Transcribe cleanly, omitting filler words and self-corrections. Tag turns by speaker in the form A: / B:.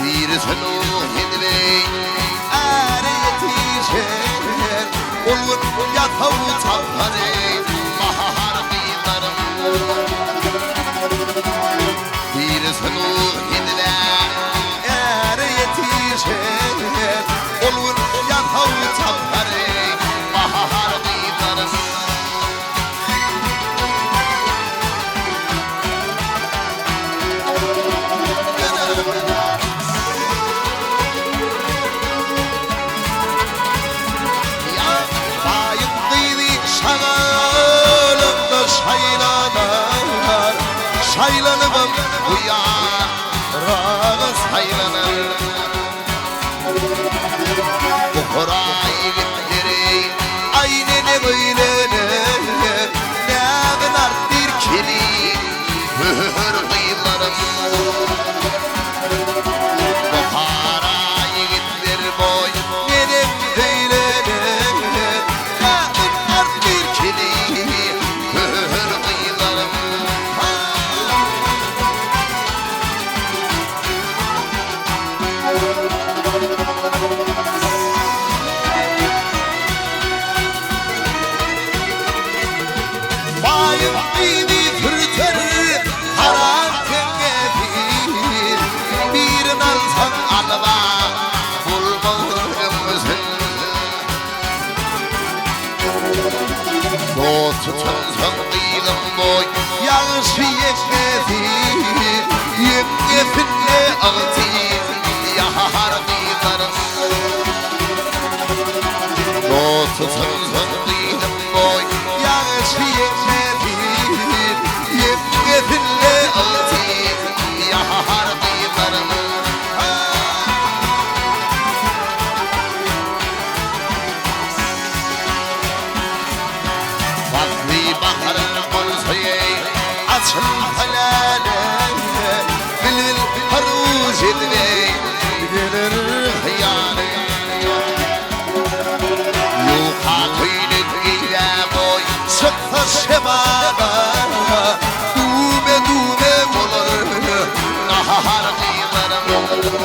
A: Bir sonu hidley Âre yetişer Olun yatavu tapare Bahar kıylarım Bir sonu hidley Âre yetişer Olun yatavu tapare Bahar kıylarım Şaylanım uyan, rağız haylanır Bu horay gitleri aynen böyle Ne kadar bir kili mühür kıyılarım Bu horay gitleri boy nerem böyle Ne kadar bir kili mühür kıyılarım Bayım idi fırtır haram tengefir Bir nalsan alva bulmağımızın Tutulsan kıydım boy yağış yekmedir Yekmefinle ağıtır yahar kıylarım Tutulsan kıydım boy yağış yekmedir Yekmefinle ağıtır yahar kıylarım Vakti baharın konsoyu açın halale Bilbil haruz ediley bilir hıyale Yuka kıylık ile boy sıkta semada Dume dume olur nahar kıylarım